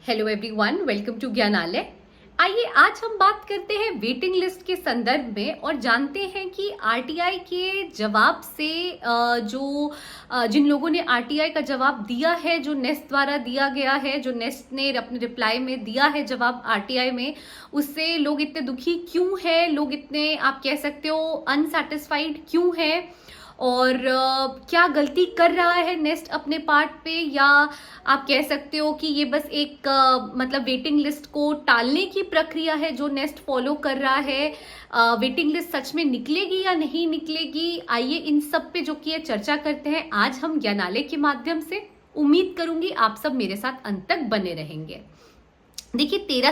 Hello everyone, welcome to Gyanalaya. आइए आज हम बात करते हैं वेटिंग लिस्ट के संदर्भ में और जानते हैं कि आरटीआई के जवाब से जिन लोगों ने आरटीआई का जवाब दिया है, जो नेस्ट द्वारा दिया गया है, जो नेस्ट ने अपने रिप्लाई में दिया है जवाब आरटीआई में, उससे लोग इतने दुखी क्यों हैं, लोग इतने आप कह सकते हो अनसेटिस्फाइड क्यों हैं और क्या गलती कर रहा है नेस्ट अपने पार्ट पे, या आप कह सकते हो कि ये बस एक मतलब वेटिंग लिस्ट को टालने की प्रक्रिया है जो नेस्ट फॉलो कर रहा है। वेटिंग लिस्ट सच में निकलेगी या नहीं निकलेगी, आइए इन सब पे जो कि है चर्चा करते हैं आज हम ज्ञानालय के माध्यम से। उम्मीद करूंगी आप सब मेरे साथ अंत तक बने रहेंगे। देखिए 13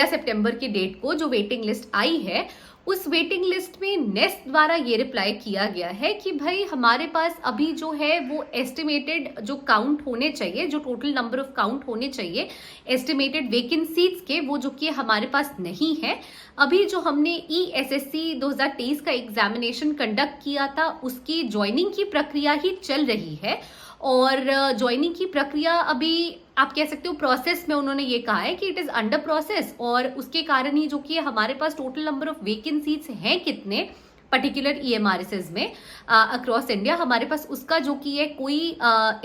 सितंबर की डेट को जो वेटिंग लिस्ट आई है, उस वेटिंग लिस्ट में नेस्ट द्वारा ये रिप्लाई किया गया है कि भाई हमारे पास अभी जो है वो एस्टिमेटेड जो काउंट होने चाहिए, जो टोटल नंबर ऑफ काउंट होने चाहिए एस्टिमेटेड वैकेंसीज के, वो जो कि हमारे पास नहीं है। अभी जो हमने ESSC 2023 का एग्जामिनेशन कंडक्ट किया था उसकी ज्वाइनिंग की प्रक्रिया ही चल रही है और ज्वाइनिंग की प्रक्रिया अभी आप कह सकते हो प्रोसेस में, उन्होंने ये कहा है कि इट इज अंडर प्रोसेस और उसके कारण ही जो कि हमारे पास टोटल नंबर ऑफ वैकेंसीज हैं कितने पर्टिकुलर EMRSs में अक्रॉस इंडिया, हमारे पास उसका जो कि है कोई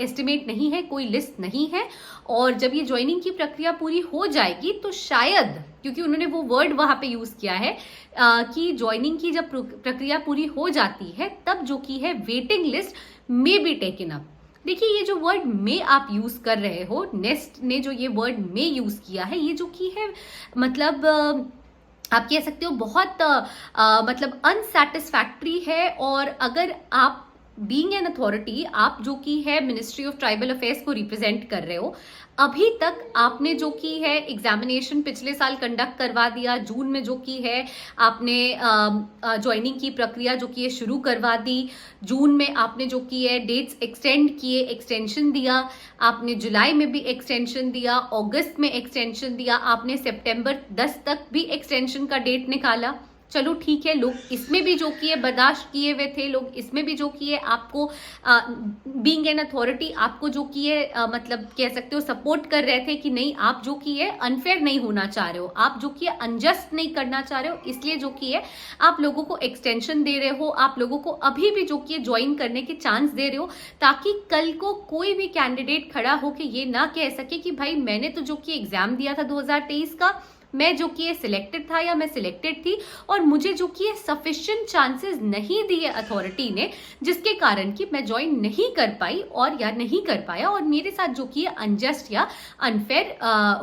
एस्टिमेट नहीं है, कोई लिस्ट नहीं है। और जब ये ज्वाइनिंग की प्रक्रिया पूरी हो जाएगी तो शायद, क्योंकि उन्होंने वो वर्ड वहां पे यूज किया है कि ज्वाइनिंग की जब प्रक्रिया पूरी हो जाती है तब जो कि है waiting list may be taken up. देखिए ये जो वर्ड में आप यूज कर रहे हो, नेस्ट ने जो ये वर्ड में यूज किया है, ये जो कि है मतलब आप कह सकते हो बहुत मतलब अनसेटिस्फैक्ट्री है। और अगर आप बीइंग एन अथॉरिटी, आप जो कि है मिनिस्ट्री ऑफ ट्राइबल अफेयर्स को रिप्रेजेंट कर रहे हो, अभी तक आपने जो कि है एग्जामिनेशन पिछले साल कंडक्ट करवा दिया, जून में जो कि है आपने ज्वाइनिंग की प्रक्रिया जो कि है शुरू करवा दी, जून में आपने जो कि है डेट्स एक्सटेंड किए, एक्सटेंशन दिया, आपने जुलाई में भी एक्सटेंशन दिया, अगस्त में एक्सटेंशन दिया, आपने सितंबर 10 तक भी एक्सटेंशन का डेट निकाला। चलो ठीक है, लोग इसमें भी जो कि है बर्दाश्त किए हुए थे, लोग इसमें भी जो कि है आपको बीइंग एन अथॉरिटी आपको जो कि है मतलब कह सकते हो सपोर्ट कर रहे थे कि नहीं, आप जो कि है अनफेयर नहीं होना चाह रहे हो, आप जो कि है अनजस्ट नहीं करना चाह रहे हो, इसलिए जो कि है आप लोगों को एक्सटेंशन दे रहे हो, आप लोगों को अभी भी जो कि है ज्वाइन करने के चांस दे रहे हो, ताकि कल को कोई भी कैंडिडेट खड़ा होकर ये ना कह सके कि भाई मैंने तो जो कि एग्जाम दिया था 2023 का, मैं जो कि सिलेक्टेड था या मैं सिलेक्टेड थी और मुझे जो कि सफिशिएंट चांसेस नहीं दिए अथॉरिटी ने, जिसके कारण कि मैं ज्वाइन नहीं कर पाई और या नहीं कर पाया और मेरे साथ जो कि अनजस्ट या अनफेयर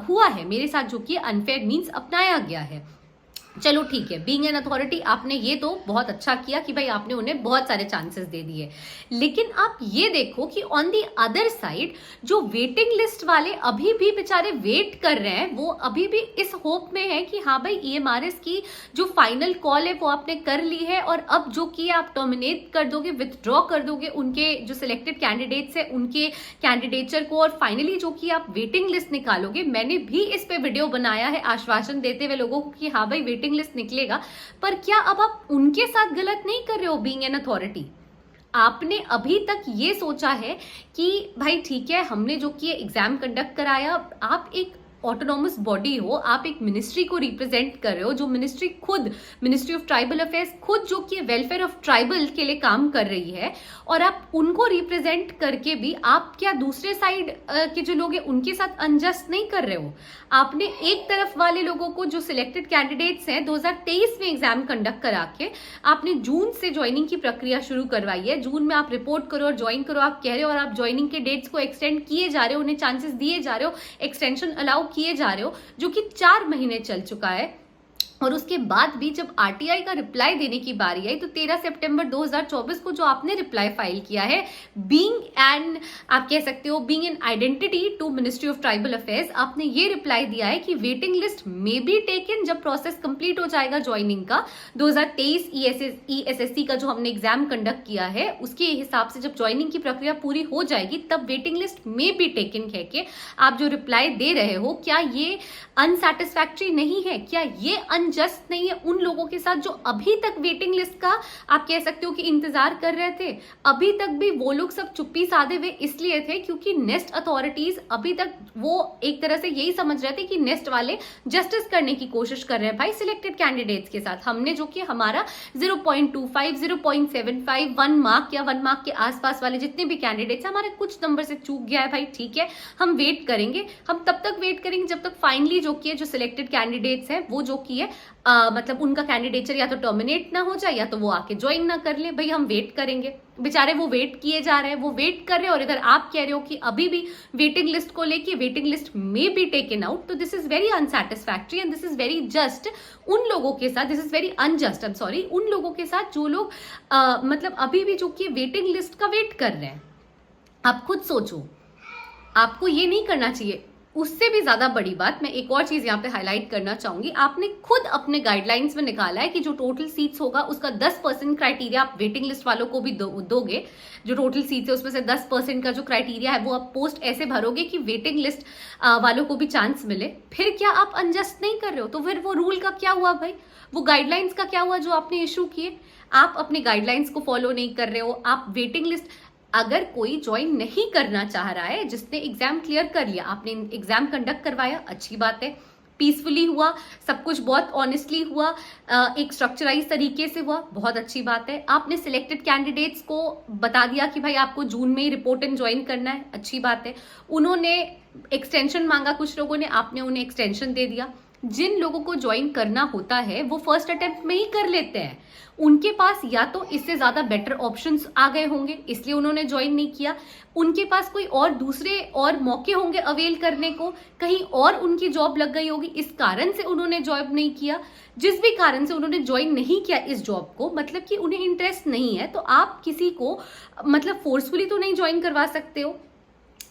हुआ है, मेरे साथ जो कि अनफेयर मीन्स अपनाया गया है। चलो ठीक है, बीइंग एन अथॉरिटी आपने ये तो बहुत अच्छा किया कि भाई आपने उन्हें बहुत सारे चांसेस दे दिए, लेकिन आप ये देखो कि ऑन दी अदर साइड जो वेटिंग लिस्ट वाले अभी भी बेचारे वेट कर रहे हैं, वो अभी भी इस होप में है कि हाँ भाई EMRS की जो फाइनल कॉल है वो आपने कर ली है और अब जो कि आप टर्मिनेट कर दोगे, विथड्रॉ कर दोगे उनके जो सिलेक्टेड कैंडिडेट्स है उनके कैंडिडेचर को और फाइनली जो कि आप वेटिंग लिस्ट निकालोगे। मैंने भी इस पे वीडियो बनाया है आश्वासन देते हुए लोगों को कि हाँ भाई वेटिंग लिस्ट निकलेगा, पर क्या अब आप उनके साथ गलत नहीं कर रहे हो बीइंग एन अथॉरिटी? आपने अभी तक ये सोचा है कि भाई ठीक है, हमने जो कि एग्जाम कंडक्ट कराया, आप एक ऑटोनॉमस बॉडी हो, आप एक मिनिस्ट्री को रिप्रेजेंट कर रहे हो, जो मिनिस्ट्री खुद मिनिस्ट्री ऑफ ट्राइबल अफेयर्स खुद जो कि वेलफेयर ऑफ ट्राइबल के लिए काम कर रही है, और आप उनको रिप्रेजेंट करके भी आप क्या दूसरे साइड के जो लोग हैं उनके साथ अनजस्ट नहीं कर रहे हो? आपने एक तरफ वाले लोगों को जो सिलेक्टेड कैंडिडेट्स हैं 2023 में एग्जाम कंडक्ट करा के आपने जून से ज्वाइनिंग की प्रक्रिया शुरू करवाई है, जून में आप रिपोर्ट करो और ज्वाइन करो आप कह रहे हो, और आप ज्वाइनिंग के डेट्स को एक्सटेंड किए जा रहे हो, उन्हें चांसेस दिए जा रहे हो, एक्सटेंशन अलाउ किए जा रहे हो, जो कि 4 महीने चल चुका है। और उसके बाद भी जब आरटीआई का रिप्लाई देने की बारी आई तो 13 सितंबर 2024 को जो आपने रिप्लाई फाइल किया है, बीइंग एन आप कह सकते हो being an identity to ministry of tribal affairs, आपने ये रिप्लाई दिया है कि waiting list may be taken जब प्रोसेस कंप्लीट हो जाएगा ज्वाइनिंग का, 2023 ESSC का जो हमने एग्जाम कंडक्ट किया है उसके हिसाब से जब ज्वाइनिंग की प्रक्रिया पूरी हो जाएगी तब waiting list may be taken कह के आप जो रिप्लाई दे रहे हो, क्या ये अनसेटिस्फैक्ट्री नहीं है? क्या ये अनजस्ट नहीं है उन लोगों के साथ जो अभी तक वेटिंग लिस्ट का आप कह सकते हो कि इंतजार कर रहे थे? अभी तक भी वो लोग सब चुप्पी साधे हुए इसलिए थे क्योंकि नेस्ट अथॉरिटीज अभी तक वो एक तरह से यही समझ रहे थे कि नेस्ट वाले जस्टिस करने की कोशिश कर रहे हैं भाई सिलेक्टेड कैंडिडेट्स के साथ। हमने जो कि हमारा 0.25, 0.75, 1 मार्क या 1 मार्क के आसपास वाले जितने भी कैंडिडेट्स हमारे कुछ नंबर से चूक गया है भाई, ठीक है, हम वेट करेंगे, हम तब तक वेट करेंगे जब तक फाइनली जो कि जो सिलेक्टेड कैंडिडेट्स हैं वो जो कि है मतलब उनका कैंडिडेचर या तो टर्मिनेट ना हो जाए या तो वो आके ज्वाइन ना कर ले। भाई हम वेट करेंगे, बेचारे वो वेट किए जा रहे हैं, वो वेट कर रहे हैं और इधर आप कह रहे हो कि अभी भी वेटिंग लिस्ट को लेके वेटिंग लिस्ट में बी टेकन आउट। तो this is very unsatisfactory and this is very just उन लोगों के साथ, this is very unjust, I am sorry, उन लोगों के साथ जो लोग मतलब अभी भी जो कि वेटिंग लिस्ट का वेट कर रहे हैं। आप खुद सोचो, आपको ये नहीं करना चाहिए। उससे भी ज्यादा बड़ी बात मैं एक और चीज यहाँ पे हाईलाइट करना चाहूंगी, आपने खुद अपने गाइडलाइंस में निकाला है कि जो टोटल सीट्स होगा उसका 10% क्राइटेरिया आप वेटिंग लिस्ट वालों को भी दोगे। जो टोटल सीट्स है उसमें से 10% का जो क्राइटेरिया है वो आप पोस्ट ऐसे भरोगे कि वेटिंग लिस्ट वालों को भी चांस मिले। फिर क्या आप अनजस्ट नहीं कर रहे हो? तो फिर वो रूल का क्या हुआ भाई? वो गाइडलाइंस का क्या हुआ जो आपने इशू किए? आप अपने गाइडलाइंस को फॉलो नहीं कर रहे हो। आप वेटिंग लिस्ट, अगर कोई ज्वाइन नहीं करना चाह रहा है, जिसने एग्जाम क्लियर कर लिया, आपने एग्जाम कंडक्ट करवाया, अच्छी बात है, पीसफुली हुआ, सब कुछ बहुत ऑनेस्टली हुआ, एक स्ट्रक्चराइज तरीके से हुआ, बहुत अच्छी बात है। आपने सिलेक्टेड कैंडिडेट्स को बता दिया कि भाई आपको जून में ही रिपोर्ट एंड ज्वाइन करना है, अच्छी बात है। उन्होंने एक्सटेंशन मांगा कुछ लोगों ने, आपने उन्हें एक्सटेंशन दे दिया। जिन लोगों को ज्वाइन करना होता है वो फर्स्ट अटेम्प्ट में ही कर लेते हैं, उनके पास या तो इससे ज्यादा बेटर ऑप्शंस आ गए होंगे इसलिए उन्होंने ज्वाइन नहीं किया, उनके पास कोई और दूसरे और मौके होंगे अवेल करने को, कहीं और उनकी जॉब लग गई होगी, इस कारण से उन्होंने जॉब नहीं किया। जिस भी कारण से उन्होंने ज्वाइन नहीं किया इस जॉब को, मतलब कि उन्हें इंटरेस्ट नहीं है, तो आप किसी को मतलब फोर्सफुली तो नहीं ज्वाइन करवा सकते हो।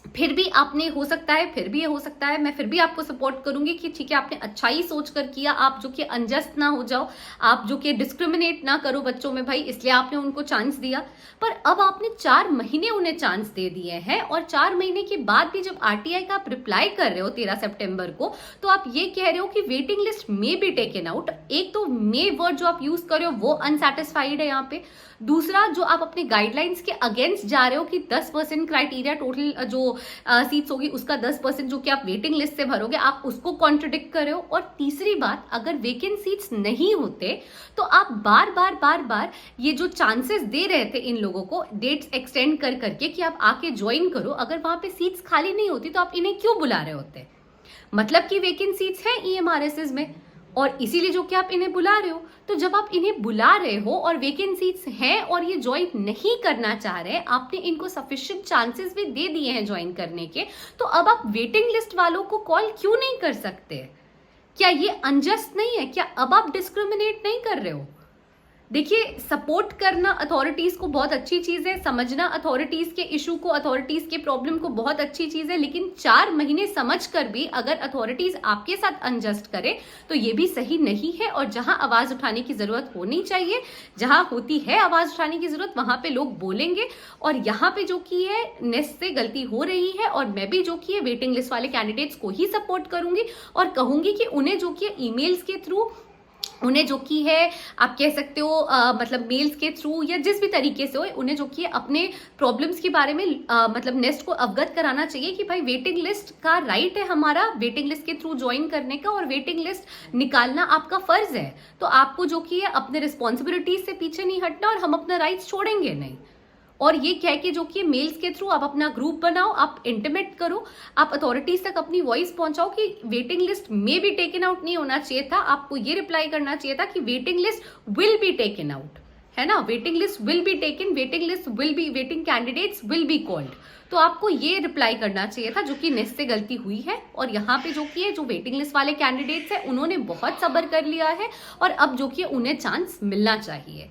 फिर भी आपने, हो सकता है, फिर भी ये हो सकता है, मैं फिर भी आपको सपोर्ट करूंगी कि ठीक है आपने अच्छा ही सोच कर किया, आप जो कि अनजस्ट ना हो जाओ, आप जो कि डिस्क्रिमिनेट ना करो बच्चों में भाई, इसलिए आपने उनको चांस दिया। पर अब आपने 4 महीने उन्हें चांस दे दिए हैं और 4 महीने के बाद भी जब आरटीआई का आप रिप्लाई कर रहे हो 13 सितंबर को, तो आप ये कह रहे हो कि वेटिंग लिस्ट में बी टेकन आउट। एक तो मे वर्ड जो आप यूज कर रहे हो वो अनसैटिस्फाइड है यहाँ पे। दूसरा, जो आप अपने गाइडलाइंस के अगेंस्ट जा रहे हो कि 10% क्राइटेरिया टोटल जो सीट्स होगी उसका 10% जो कि आप वेटिंग लिस्ट से भरोगे, आप उसको कॉन्ट्रडिक्ट कर रहे हो। और तीसरी बात, अगर वेकेंट सीट्स नहीं होते तो आप बार बार ये जो चांसेस दे रहे थे इन लोगों को डेट्स एक्सटेंड कर करके कि आप आके ज्वाइन करो, अगर वहां पे सीट्स खाली नहीं होती तो आप इन्हें क्यों बुला रहे होते? मतलब कि वेकेंट सीट्स हैं ईएमआरएसएस में और इसीलिए जो कि आप इन्हें बुला रहे हो। तो जब आप इन्हें बुला रहे हो और वेकेंट सीट्स हैं और ये ज्वाइन नहीं करना चाह रहे, आपने इनको सफिशिएंट चांसेस भी दे दिए हैं ज्वाइन करने के, तो अब आप वेटिंग लिस्ट वालों को कॉल क्यों नहीं कर सकते? क्या ये अनजस्ट नहीं है? क्या अब आप डिस्क्रिमिनेट नहीं कर रहे हो? देखिए, सपोर्ट करना अथॉरिटीज को बहुत अच्छी चीज है, समझना अथॉरिटीज के इशू को, अथॉरिटीज के प्रॉब्लम को बहुत अच्छी चीज है, लेकिन 4 महीने समझ कर भी अगर अथॉरिटीज आपके साथ अनजस्ट करे तो ये भी सही नहीं है। और जहां आवाज उठाने की जरूरत होनी चाहिए, जहां होती है आवाज उठाने की जरूरत, वहां पे लोग बोलेंगे। और यहाँ पे जो की है नेस्ट से गलती हो रही है और मैं भी जो की है वेटिंग लिस्ट वाले कैंडिडेट्स को ही सपोर्ट करूंगी और कहूंगी कि उन्हें जो की ईमेल्स के थ्रू, उन्हें जो की है आप कह सकते हो मतलब मेल्स के थ्रू या जिस भी तरीके से हो, उन्हें जो की अपने प्रॉब्लम्स के बारे में मतलब नेस्ट को अवगत कराना चाहिए कि भाई वेटिंग लिस्ट का राइट है हमारा वेटिंग लिस्ट के थ्रू ज्वाइन करने का और वेटिंग लिस्ट निकालना आपका फर्ज है। तो आपको जो की है अपने रिस्पॉन्सिबिलिटीज से पीछे नहीं हटना और हम अपना राइट्स छोड़ेंगे नहीं। और ये कह के जो कि मेल्स के थ्रू आप अपना ग्रुप बनाओ, आप इंटीमेट करो, आप अथॉरिटीज तक अपनी वॉइस पहुंचाओ कि वेटिंग लिस्ट में भी टेकन आउट नहीं होना चाहिए था, आपको ये रिप्लाई करना चाहिए था कि waiting list will be taken out, है ना, waiting list will be taken, waiting list will be, waiting candidates will be called. तो आपको ये रिप्लाई करना चाहिए था, जो कि नेस्ट से गलती हुई है। और यहाँ पे जो कि है जो वेटिंग लिस्ट वाले कैंडिडेट्स हैं उन्होंने बहुत सब्र कर लिया है और अब जो कि उन्हें चांस मिलना चाहिए।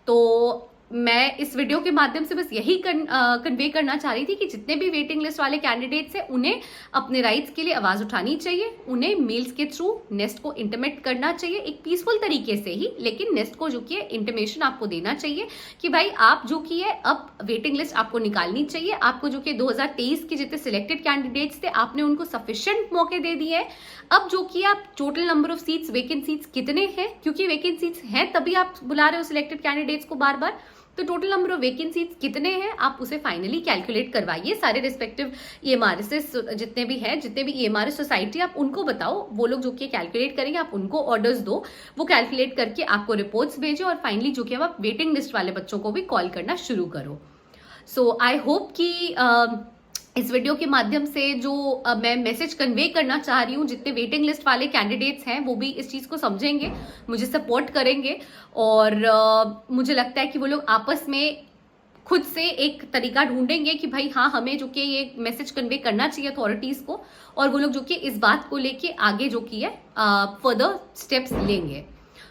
तो मैं इस वीडियो के माध्यम से बस यही कन्वे करना चाह रही थी कि जितने भी वेटिंग लिस्ट वाले कैंडिडेट्स हैं उन्हें अपने राइट्स के लिए आवाज उठानी चाहिए, उन्हें मेल्स के थ्रू नेस्ट को इंटीमेट करना चाहिए एक पीसफुल तरीके से ही, लेकिन नेस्ट को जो कि है इंटीमेशन आपको देना चाहिए कि भाई आप जो कि है अब वेटिंग लिस्ट आपको निकालनी चाहिए। आपको जो कि 2023 के जितने सिलेक्टेड कैंडिडेट्स थे आपने उनको सफिशिएंट मौके दे दिए हैं। अब जो कि आप total number of seats, vacant seats कितने हैं, क्योंकि वैकेंट सीट्स हैं तभी आप बुला रहे हो सिलेक्टेड कैंडिडेट्स को बार बार, तो total number of vacant seats कितने हैं आप उसे फाइनली कैलकुलेट करवाइए। सारे रिस्पेक्टिव ईएमआरएस जितने भी हैं, जितने भी ईएमआरएस सोसाइटी, आप उनको बताओ, वो लोग जो कि कैलकुलेट करेंगे, आप उनको ऑर्डर्स दो, वो कैलकुलेट करके आपको रिपोर्ट्स भेजो और फाइनली जो कि आप वेटिंग लिस्ट वाले बच्चों को भी कॉल करना शुरू करो। सो आई होप कि इस वीडियो के माध्यम से जो मैं मैसेज कन्वे करना चाह रही हूँ, जितने वेटिंग लिस्ट वाले कैंडिडेट्स हैं वो भी इस चीज़ को समझेंगे, मुझे सपोर्ट करेंगे और मुझे लगता है कि वो लोग आपस में खुद से एक तरीका ढूंढेंगे कि भाई हाँ हमें जो कि ये मैसेज कन्वे करना चाहिए अथॉरिटीज़ को, और वो लोग जो कि इस बात को लेके आगे जो कि है फर्दर स्टेप्स लेंगे।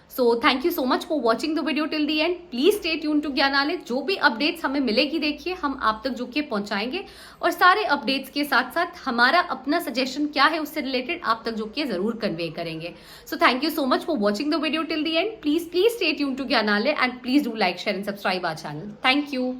So thank you so much for watching the video till the end. Please stay tune to Gyanalaya. जो भी अपडेट्स हमें मिलेगी देखिए हम आप तक जो कि पहुंचाएंगे, और सारे अपडेट्स के साथ साथ हमारा अपना सजेशन क्या है उससे रिलेटेड आप तक जो कि जरूर कन्वे करेंगे। So thank you so much for watching the video till the end. Please stay tune to Gyanalaya and please do like, share and subscribe our channel. Thank you.